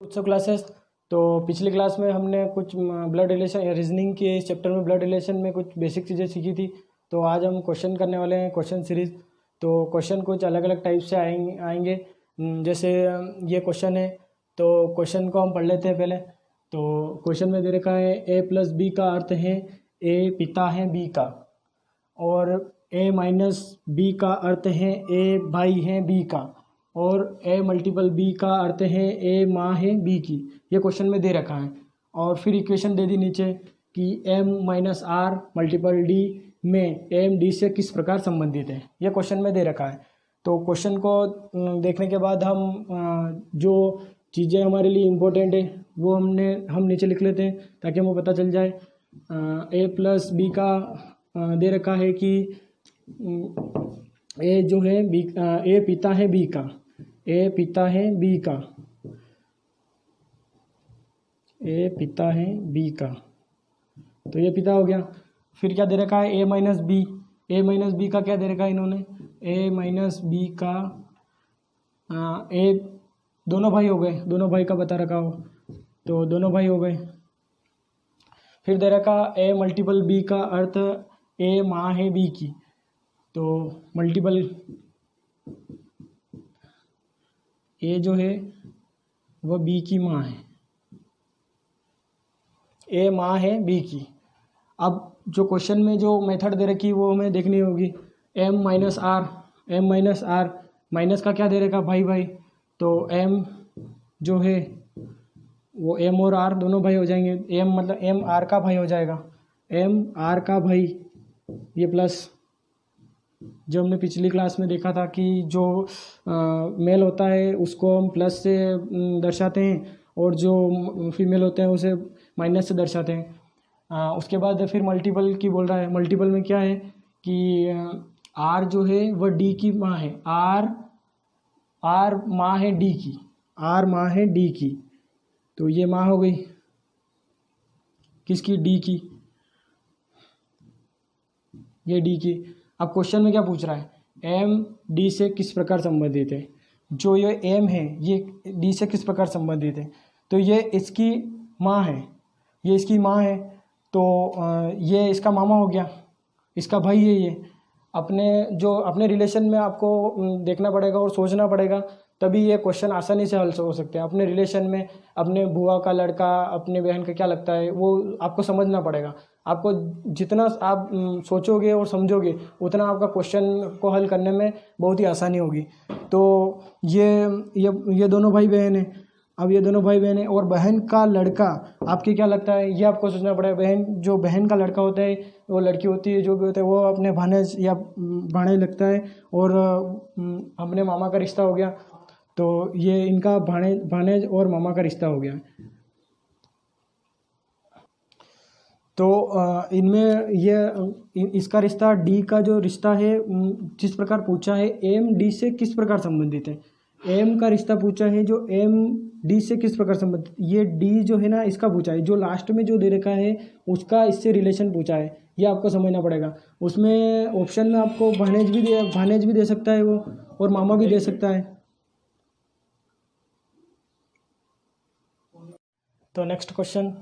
उत्सव क्लासेस। तो पिछली क्लास में हमने कुछ ब्लड रिलेशन रीजनिंग के इस चैप्टर में ब्लड रिलेशन में कुछ बेसिक चीज़ें सीखी थी। तो आज हम क्वेश्चन करने वाले हैं, क्वेश्चन सीरीज। तो क्वेश्चन कुछ अलग अलग टाइप से आएंगे। जैसे ये क्वेश्चन है, तो क्वेश्चन को हम पढ़ लेते हैं पहले। तो क्वेश्चन में दे रखा है a प्लस बी का अर्थ है a पिता है b का, और a माइनस बी का अर्थ है a भाई है b का, और a मल्टीपल b का अर्थ है a माँ है b की। ये क्वेश्चन में दे रखा है। और फिर इक्वेशन दे दी नीचे कि m minus R multiple d में m d से किस प्रकार संबंधित है। ये क्वेश्चन में दे रखा है। तो क्वेश्चन को देखने के बाद हम जो चीज़ें हमारे लिए इम्पोर्टेंट है वो हम नीचे लिख लेते हैं ताकि हमें पता चल जाए। a प्लस बी का दे रखा है कि ए जो है बी, ए पिता है बी का, ए पिता है बी का, ए पिता है बी का। तो ये पिता हो गया। फिर क्या दे रखा है ए माइनस बी। ए माइनस बी का क्या दे रखा है इन्होंने, ए माइनस बी का ए दोनों भाई हो गए, दोनों भाई का बता रखा हो, तो दोनों भाई हो गए। फिर दे रखा ए मल्टीपल बी का अर्थ ए माँ है बी की। तो मल्टीपल ए जो है वह बी की माँ है, ए माँ है बी की। अब जो क्वेश्चन में जो मेथड दे रखी है वो हमें देखनी होगी। M minus R, M minus R, minus का क्या दे रखा भाई भाई, तो एम जो है वो एम और आर दोनों भाई हो जाएंगे। एम मतलब एम आर का भाई हो जाएगा, एम आर का भाई। ये प्लस जो हमने पिछली क्लास में देखा था कि जो मेल होता है उसको हम प्लस से दर्शाते हैं, और जो फीमेल होते हैं उसे माइनस से दर्शाते हैं। उसके बाद फिर मल्टीपल की बोल रहा है। मल्टीपल में क्या है कि आर जो है वह डी की माँ है, आर माँ है डी की, आर माँ है डी की। तो ये माँ हो गई किसकी, डी की, ये डी की। अब क्वेश्चन में क्या पूछ रहा है, एम डी से किस प्रकार संबंधित है। जो ये एम है ये डी से किस प्रकार संबंधित है, तो ये इसकी माँ है, ये इसकी माँ है। तो ये इसका मामा हो गया, इसका भाई है ये। अपने रिलेशन में आपको देखना पड़ेगा और सोचना पड़ेगा, तभी ये क्वेश्चन आसानी से हल हो सकते हैं। अपने रिलेशन में अपने बुआ का लड़का अपने बहन का क्या लगता है वो आपको समझना पड़ेगा। आपको जितना आप सोचोगे और समझोगे उतना आपका क्वेश्चन को हल करने में बहुत ही आसानी होगी। तो ये दोनों भाई बहन हैं। अब ये दोनों भाई बहन हैं और बहन का लड़का आपके क्या लगता है ये आपको सोचना पड़ेगा। जो बहन का लड़का होता है, वो लड़की होती है, जो भी होता है वो अपने भानेज या भाणे लगता है, और अपने मामा का रिश्ता हो गया। तो ये इनका भानेज और मामा का रिश्ता हो गया। तो इनमें इसका रिश्ता डी का जो रिश्ता है जिस प्रकार पूछा है एम डी से किस प्रकार संबंधित है। एम का रिश्ता पूछा है जो एम डी से किस प्रकार संबंधित, ये डी जो है ना इसका पूछा है। जो लास्ट में जो दे रखा है उसका इससे रिलेशन पूछा है, ये आपको समझना पड़ेगा। उसमें ऑप्शन में आपको भानेज भी दे सकता है वो, और मामा भी दे सकता है। तो नेक्स्ट क्वेश्चन,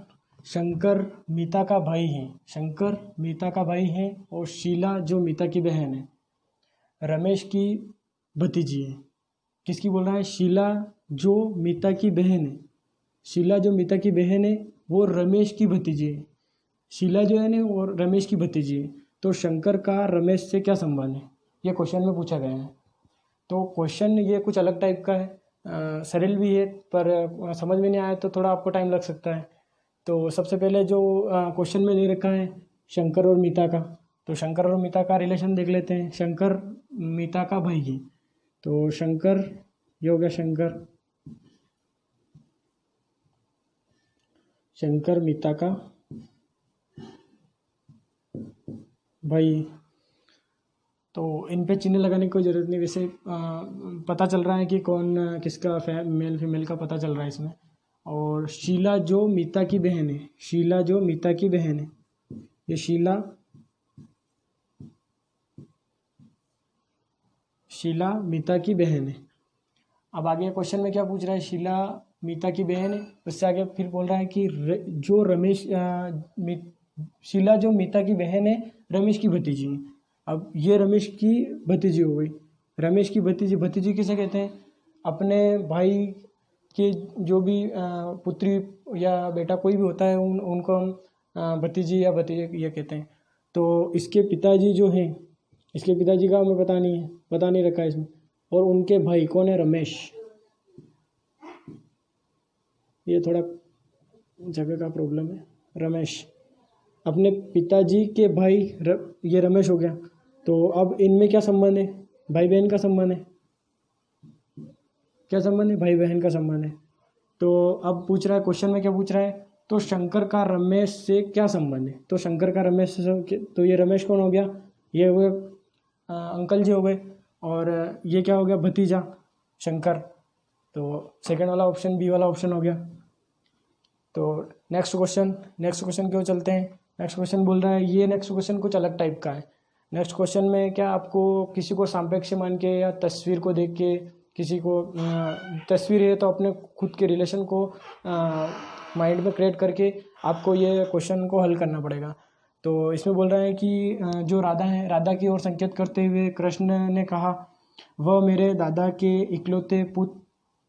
शंकर मीता का भाई है, शंकर मीता का भाई है, और शीला जो मीता की बहन है रमेश की भतीजी है। किसकी बोल रहा है, शीला जो मीता की बहन है, शीला जो मीता की बहन है वो रमेश की भतीजी है। शीला जो है ना वो रमेश की भतीजी है। तो शंकर का रमेश से क्या संबंध है, ये क्वेश्चन में पूछा गया है। तो क्वेश्चन ये कुछ अलग टाइप का है, सरल भी है, पर समझ में नहीं आया तो थोड़ा आपको टाइम लग सकता है। तो सबसे पहले जो क्वेश्चन में दे रखा है शंकर और मीता का, तो शंकर और मीता का रिलेशन देख लेते हैं। शंकर मीता का भाई है, तो शंकर ये हो गया शंकर मीता का भाई। तो इन पे चिन्ह लगाने की कोई ज़रूरत नहीं, वैसे पता चल रहा है कि कौन किसका मेल फीमेल का पता चल रहा है इसमें। और शीला जो मीता की बहन है, शीला जो मीता की बहन है, ये शीला मीता की बहन है। अब आगे क्वेश्चन में क्या पूछ रहा है, शीला मीता की बहन है। उससे आगे फिर बोल रहा है कि जो रमेश शीला जो मीता की बहन है रमेश की भतीजी है। अब ये रमेश की भतीजी हो गई। रमेश की भतीजी, भतीजी किसे कहते हैं? अपने भाई के जो भी पुत्री या बेटा कोई भी होता है उनको हम भतीजी या भतीजे ये कहते हैं। तो इसके पिताजी जो हैं, इसके पिताजी का हमें पता नहीं रखा है इसमें। और उनके भाई कौन है? रमेश। ये थोड़ा जगह का प्रॉब्लम है। रमेश अपने पिताजी के भाई ये रमेश हो गया। तो अब इनमें क्या संबंध है? भाई बहन का संबंध है। क्या संबंध है? भाई बहन का संबंध है। तो अब पूछ रहा है, क्वेश्चन में क्या पूछ रहा है? तो शंकर का रमेश से क्या संबंध है? तो शंकर का रमेश से, तो ये रमेश कौन हो गया? ये हो गया अंकल जी हो गए। और ये क्या हो गया? भतीजा शंकर। तो सेकंड वाला ऑप्शन, बी वाला ऑप्शन हो गया। तो नेक्स्ट क्वेश्चन क्यों चलते हैं। नेक्स्ट क्वेश्चन बोल रहा है, ये नेक्स्ट क्वेश्चन कुछ अलग टाइप का है। नेक्स्ट क्वेश्चन में क्या आपको किसी को सापेक्ष मान के या तस्वीर को देख के, किसी को तस्वीर है तो अपने खुद के रिलेशन को माइंड में क्रिएट करके आपको ये क्वेश्चन को हल करना पड़ेगा। तो इसमें बोल रहा है कि जो राधा है, राधा की ओर संकेत करते हुए कृष्ण ने कहा, वह मेरे दादा के इकलौते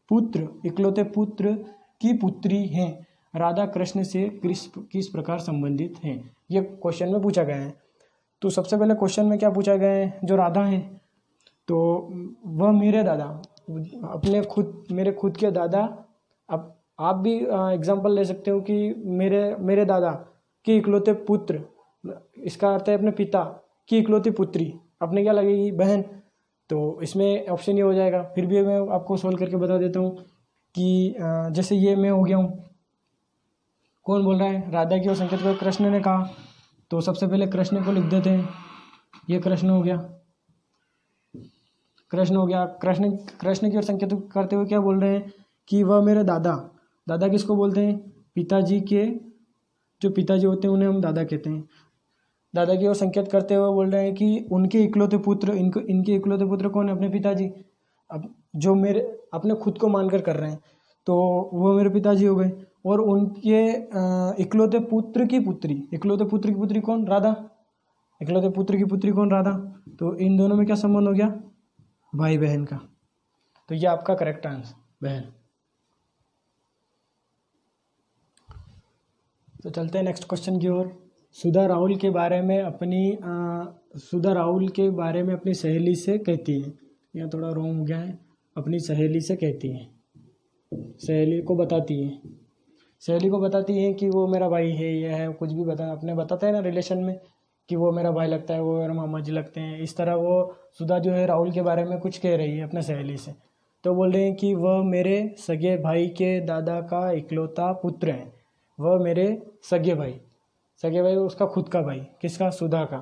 पुत्र की पुत्री हैं। राधा कृष्ण से किस प्रकार संबंधित हैं? ये क्वेश्चन में पूछा गया है। तो सबसे पहले क्वेश्चन में क्या पूछा गया है? जो राधा है तो वह मेरे दादा, मेरे खुद के दादा। अब आप भी एग्जांपल ले सकते हो कि मेरे दादा के इकलौते पुत्र, इसका अर्थ है अपने पिता की इकलौती पुत्री, अपने क्या लगेगी? बहन। तो इसमें ऑप्शन ये हो जाएगा। फिर भी मैं आपको सोल्व करके बता देता हूँ कि जैसे ये मैं हो गया हूँ। कौन बोल रहा है? राधा की ओर संकेत कर कृष्ण ने कहा। तो सबसे पहले कृष्ण को लिख देते हैं। ये कृष्ण हो गया। कृष्ण की ओर संकेत करते हुए क्या बोल रहे हैं कि वह मेरे दादा किसको बोलते हैं? पिताजी के जो पिताजी होते हैं उन्हें हम दादा कहते हैं। दादा की ओर संकेत करते हुए बोल रहे हैं कि उनके इकलौते पुत्र, इनके इकलौते पुत्र कौन है? अपने पिताजी। अब जो मेरे अपने खुद को मानकर कर रहे हैं तो वो मेरे पिताजी हो गए। और उनके इकलौते पुत्र की पुत्री कौन? राधा। इकलौते पुत्र की पुत्री कौन? राधा। तो इन दोनों में क्या संबंध हो गया? भाई बहन का। तो ये आपका करेक्ट आंसर, बहन। तो चलते हैं नेक्स्ट क्वेश्चन की ओर। सुधा राहुल के बारे में अपनी सहेली से कहती है। यहाँ थोड़ा रॉन्ग हो गया है। अपनी सहेली से कहती है, सहेली को बताती है कि वो मेरा भाई है, ये है, कुछ भी अपने बताते हैं ना रिलेशन में कि वो मेरा भाई लगता है, वो मेरा मामा जी लगते हैं। इस तरह वो सुधा जो है राहुल के बारे में कुछ कह रही है अपने सहेली से। तो बोल रहे हैं कि वह मेरे सगे भाई के दादा का इकलौता पुत्र है। वह मेरे सगे भाई उसका खुद का भाई, किसका? सुधा का।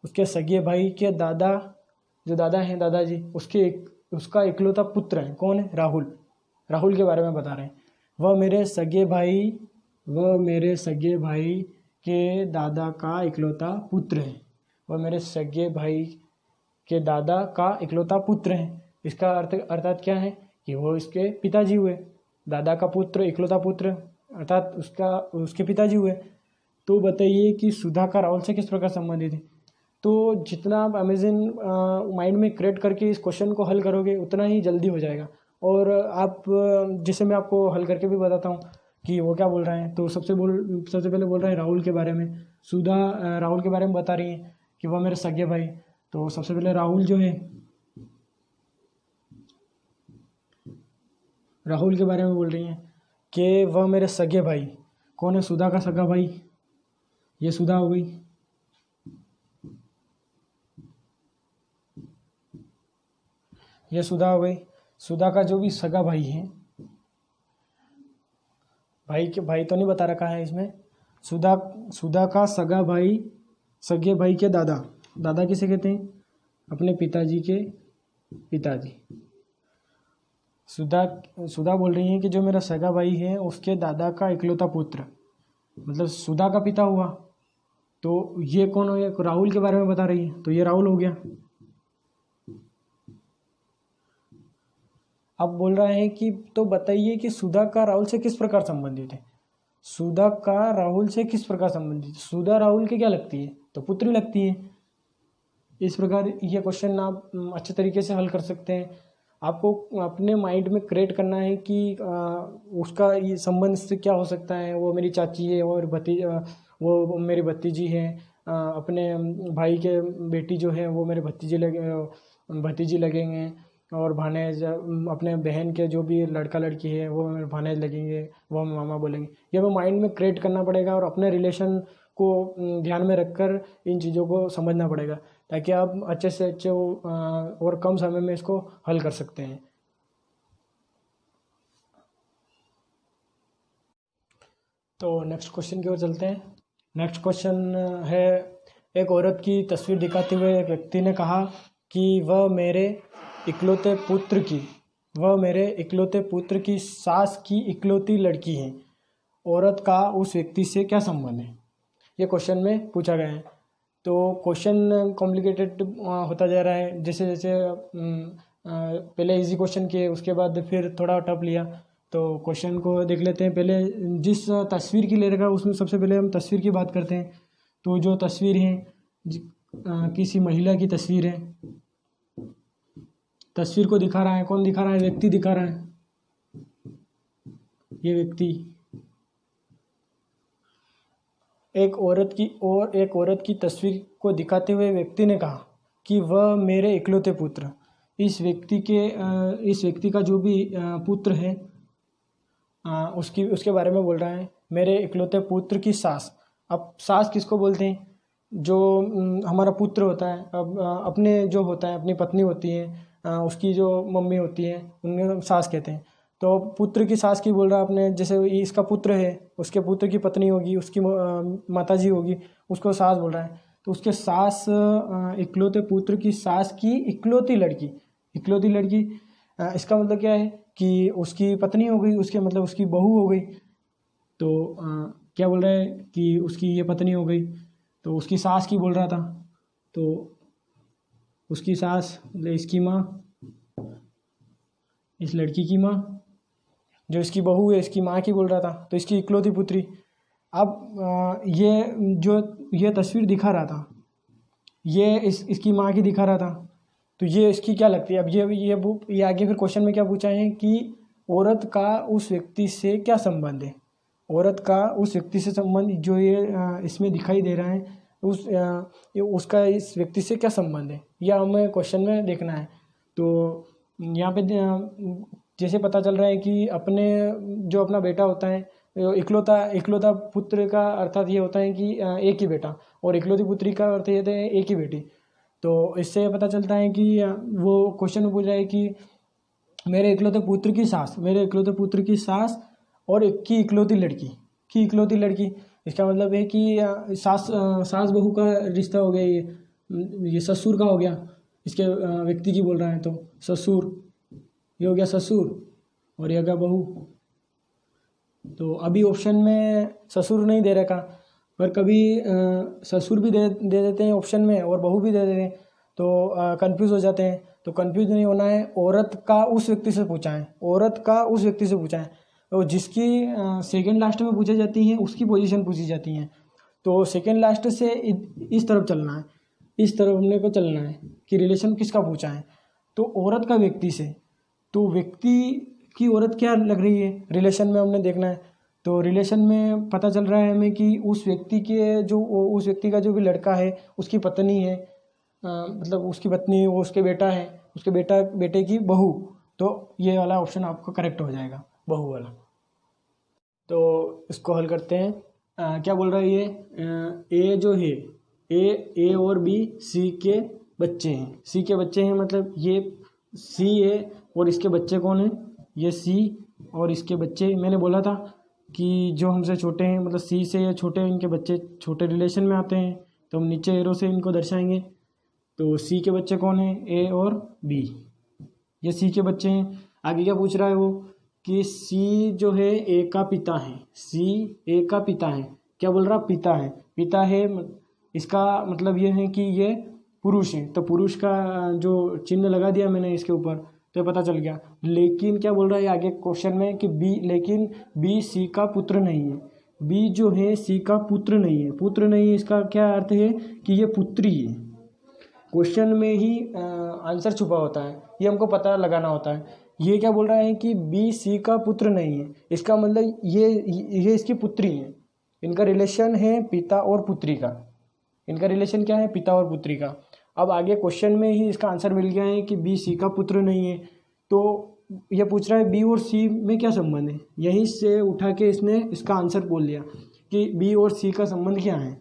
उसके सगे भाई के दादा, जो दादा हैं दादाजी, उसका इकलौता पुत्र है। कौन है? राहुल के बारे में बता रहे हैं। वह मेरे सगे भाई के दादा का इकलौता पुत्र है। वह मेरे सगे भाई के दादा का इकलौता पुत्र है। इसका अर्थात क्या है कि वो इसके पिताजी हुए। दादा का पुत्र, इकलौता पुत्र, अर्थात उसके पिताजी हुए। तो बताइए कि सुधा का राहुल से किस प्रकार संबंधित है? तो जितना आप अमेजिन माइंड में क्रिएट करके इस क्वेश्चन को हल करोगे उतना ही जल्दी हो जाएगा। और आप जैसे मैं आपको हल करके भी बताता हूँ कि वो क्या बोल रहे हैं। तो सबसे पहले बोल रहे हैं राहुल के बारे में। सुधा राहुल के बारे में बता रही है कि वह मेरे सगे भाई। तो सबसे पहले राहुल जो है, राहुल के बारे में बोल रही हैं कि वह मेरे सगे भाई। कौन है? सुधा का सगा भाई। ये सुधा हो गई। ये सुधा हो गई। सुधा का जो भी सगा भाई है, भाई तो नहीं बता रखा है इसमें। सुधा का सगा भाई, सगे भाई के दादा किसे कहते हैं? अपने पिताजी के पिताजी। सुधा बोल रही है कि जो मेरा सगा भाई है उसके दादा का इकलौता पुत्र, मतलब सुधा का पिता हुआ। तो ये कौन हो गया? राहुल के बारे में बता रही है। तो ये राहुल हो गया। अब बोल रहा है कि तो बताइए कि सुधा का राहुल से किस प्रकार संबंधित है। सुधा का राहुल से किस प्रकार संबंधित है। सुधा राहुल की क्या लगती है, तो पुत्री लगती है। इस प्रकार ये क्वेश्चन आप अच्छे तरीके से हल कर सकते हैं। आपको अपने माइंड में क्रिएट करना है कि उसका ये संबंध से क्या हो सकता है। वो मेरी चाची है और वो मेरी भतीजी है। अपने भाई के बेटी जो है वो मेरे भतीजी लगेंगे। और भानेज अपने बहन के जो भी लड़का लड़की है वो मेरे भानेज लगेंगे, वो हमें मामा बोलेंगे। ये हमें माइंड में क्रिएट करना पड़ेगा और अपने रिलेशन को ध्यान में रखकर इन चीज़ों को समझना पड़ेगा, ताकि आप अच्छे से अच्छे और कम समय में इसको हल कर सकते हैं। तो नेक्स्ट क्वेश्चन की ओर चलते हैं। नेक्स्ट क्वेश्चन है, एक औरत की तस्वीर दिखाते हुए एक व्यक्ति ने कहा कि वह मेरे इकलौते पुत्र की सास की इकलौती लड़की है। औरत का उस व्यक्ति से क्या संबंध है, ये क्वेश्चन में पूछा गया है। तो क्वेश्चन कॉम्प्लिकेटेड होता जा रहा है, जैसे जैसे पहले इजी क्वेश्चन किए उसके बाद फिर थोड़ा टफ लिया। तो क्वेश्चन को देख लेते हैं। पहले जिस तस्वीर की ले रखा है उसमें सबसे पहले हम तस्वीर की बात करते हैं। तो जो तस्वीर है किसी महिला की तस्वीर है। तस्वीर को दिखा रहा है, कौन दिखा रहा है, व्यक्ति दिखा रहा है। ये व्यक्ति एक औरत की तस्वीर को दिखाते हुए व्यक्ति ने कहा कि वह मेरे इकलौते पुत्र, इस व्यक्ति का जो भी पुत्र है उसके बारे में बोल रहा है, मेरे इकलौते पुत्र की सास। अब सास किसको बोलते हैं, जो हमारा पुत्र होता है। अब अपने जो होता है, अपनी पत्नी होती है, उसकी जो मम्मी होती है उन्हें हम सास कहते हैं। तो पुत्र की सास की बोल रहा है अपने, जैसे इसका पुत्र है, उसके पुत्र की पत्नी होगी, उसकी माताजी होगी, उसको सास बोल रहा है। तो उसके सास इकलौते पुत्र की सास की इकलौती लड़की इसका मतलब क्या है कि उसकी पत्नी हो गई, उसके मतलब उसकी बहू हो गई। तो क्या बोल रहा है कि उसकी ये पत्नी हो गई, तो उसकी सास की बोल रहा था। तो उसकी सास मतलब इसकी माँ, इस लड़की की माँ, जो इसकी बहू है इसकी माँ की बोल रहा था, तो इसकी इकलौती पुत्री। अब ये तस्वीर दिखा रहा था, ये इसकी माँ की दिखा रहा था, तो ये इसकी क्या लगती है। अब ये आगे फिर क्वेश्चन में क्या पूछा है कि औरत का उस व्यक्ति से क्या संबंध है। औरत का उस व्यक्ति से संबंध जो ये इसमें दिखाई दे रहा है, उसका इस व्यक्ति से क्या संबंध है, यह हमें क्वेश्चन में देखना है। तो यहाँ पे जैसे पता चल रहा है कि अपना बेटा होता है, इकलौता पुत्र का अर्थात ये होता है कि एक ही बेटा, और इकलौती पुत्री का अर्थ ये होता है एक ही बेटी। तो इससे पता चलता है कि वो क्वेश्चन में पूछ रहा है कि मेरे इकलौते पुत्र की सास और एक की इकलौती लड़की। इसका मतलब है कि सास बहू का रिश्ता हो गया, ये ससुर का हो गया। इसके व्यक्ति की बोल रहा है, तो ससुर, ये हो गया ससुर और ये हो गया बहू। तो अभी ऑप्शन में ससुर नहीं दे रखा, पर कभी ससुर भी दे देते हैं ऑप्शन में और बहू भी दे देते हैं, तो कंफ्यूज हो जाते हैं। तो कंफ्यूज नहीं होना है, औरत का उस व्यक्ति से पूछा है। तो जिसकी सेकंड लास्ट में पूछी जाती है उसकी पोजीशन पूछी जाती है। तो सेकंड लास्ट से इस तरफ चलना है, इस तरफ हमने को चलना है कि रिलेशन किसका पूछा है। तो औरत का व्यक्ति से, तो व्यक्ति की औरत क्या लग रही है रिलेशन में हमने देखना है। तो रिलेशन में पता चल रहा है हमें कि उस व्यक्ति का जो भी लड़का है उसकी पत्नी है, मतलब उसकी पत्नी, वो उसके बेटा है, उसके बेटे की बहू। तो ये वाला ऑप्शन आपका करेक्ट हो जाएगा, बहू वाला। तो इसको हल करते हैं। क्या बोल रहा है ये, ए जो है ए और बी सी के बच्चे हैं। मतलब ये सी है और इसके बच्चे कौन है, ये सी और इसके बच्चे। मैंने बोला था कि जो हमसे छोटे हैं, मतलब सी से या छोटे, इनके बच्चे छोटे रिलेशन में आते हैं, तो हम नीचे एरो से इनको दर्शाएंगे। तो सी के बच्चे कौन है, ए और बी, ये सी के बच्चे हैं। आगे क्या पूछ रहा है वो कि सी जो है ए का पिता है। क्या बोल रहा, पिता है। इसका मतलब ये है कि ये पुरुष है। तो पुरुष का जो चिन्ह लगा दिया मैंने इसके ऊपर, तो पता चल गया। लेकिन क्या बोल रहा है आगे क्वेश्चन में कि लेकिन बी सी का पुत्र नहीं है। बी जो है सी का पुत्र नहीं है। पुत्र नहीं है इसका क्या अर्थ है कि ये पुत्री है। क्वेश्चन में ही आंसर छुपा होता है, ये हमको पता लगाना होता है। ये क्या बोल रहा है कि बी सी का पुत्र नहीं है, इसका मतलब ये इसकी पुत्री है। इनका रिलेशन है पिता और पुत्री का। इनका रिलेशन क्या है, पिता और पुत्री का। अब आगे क्वेश्चन में ही इसका आंसर मिल गया है कि बी सी का पुत्र नहीं है। तो ये पूछ रहा है बी और सी में क्या संबंध है। यहीं से उठा के इसने इसका आंसर बोल दिया कि बी और सी का संबंध क्या है।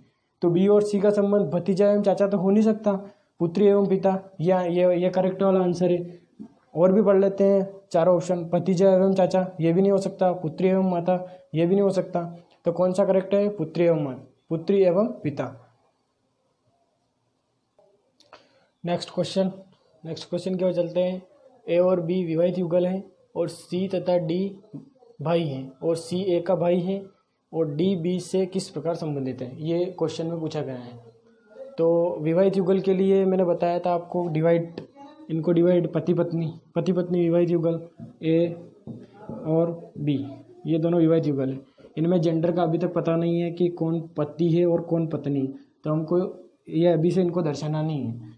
तो बी और सी का संबंध भतीजा एवं चाचा तो हो नहीं सकता, पुत्री एवं पिता, या ये करेक्ट वाला आंसर है। और भी पढ़ लेते हैं चारों ऑप्शन। भतीजा एवं चाचा ये भी नहीं हो सकता, पुत्री एवं माता ये भी नहीं हो सकता। तो कौन सा करेक्ट है, पुत्री एवं पिता। नेक्स्ट क्वेश्चन की ओर चलते हैं। ए और बी विवाहित युगल हैं और सी तथा डी भाई हैं और सी ए का भाई है और डी बी से किस प्रकार संबंधित है, ये क्वेश्चन में पूछा गया है। तो विवाहित युगल के लिए मैंने बताया था आपको इनको डिवाइड पति पत्नी विवाहित युगल ए और बी, ये दोनों विवाहित युगल है। इनमें जेंडर का अभी तक पता नहीं है कि कौन पति है और कौन पत्नी, तो हमको ये अभी से इनको दर्शाना नहीं है।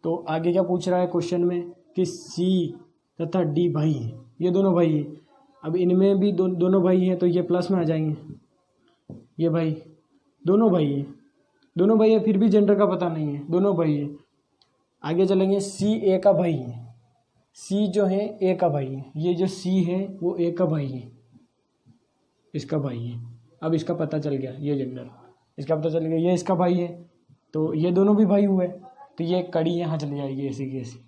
तो आगे क्या पूछ रहा है क्वेश्चन में कि सी तथा डी भाई हैं, ये दोनों भाई हैं। अब इनमें भी दोनों भाई हैं तो ये प्लस में आ जाएंगे। ये भाई दोनों भाई हैं, फिर भी जेंडर का पता नहीं है, दोनों भाई हैं। आगे चलेंगे, सी ए का भाई है। सी जो है ए का भाई है, ये जो सी है वो ए का भाई है, इसका भाई है। अब इसका पता चल गया, ये जेंडर इसका पता चल गया, ये इसका भाई है, तो ये दोनों भी भाई हुए। तो ये कड़ी यहाँ चली जाएगी ऐसी की ऐसी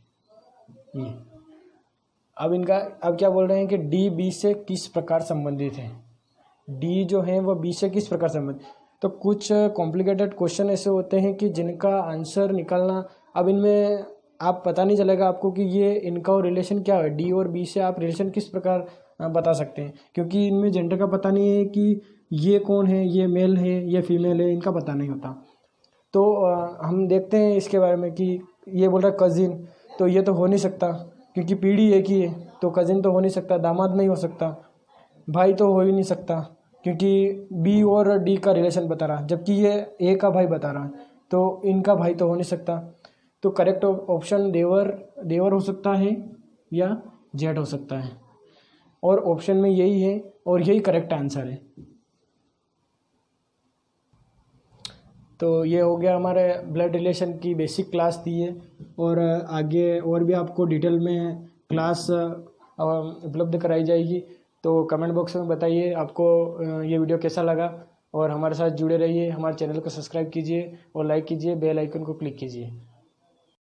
ये। अब क्या बोल रहे हैं कि डी बी से किस प्रकार संबंधित है। डी जो है वो बी से किस प्रकार संबंधित। तो कुछ कॉम्प्लिकेटेड क्वेश्चन ऐसे होते हैं कि जिनका आंसर निकालना, अब इनमें आप पता नहीं चलेगा आपको कि ये इनका और रिलेशन क्या है। डी और बी से आप रिलेशन किस प्रकार बता सकते हैं, क्योंकि इनमें जेंडर का पता नहीं है कि ये कौन है, ये मेल है ये फीमेल है, इनका पता नहीं होता। तो हम देखते हैं इसके बारे में कि ये बोल रहा है कज़िन, तो ये तो हो नहीं सकता क्योंकि पीढ़ी एक ही है, तो कज़िन तो हो नहीं सकता, दामाद नहीं हो सकता, भाई तो हो ही नहीं सकता क्योंकि बी और डी का रिलेशन बता रहा, जबकि ये ए का भाई बता रहा है, तो इनका भाई तो हो नहीं सकता। तो करेक्ट ऑप्शन देवर हो सकता है या जेठ हो सकता है, और ऑप्शन में यही है और यही करेक्ट आंसर है। तो ये हो गया हमारे ब्लड रिलेशन की बेसिक क्लास थी है, और आगे और भी आपको डिटेल में क्लास उपलब्ध कराई जाएगी। तो कमेंट बॉक्स में बताइए आपको ये वीडियो कैसा लगा, और हमारे साथ जुड़े रहिए। हमारे चैनल को सब्सक्राइब कीजिए और लाइक कीजिए, बेल आइकन को क्लिक कीजिए।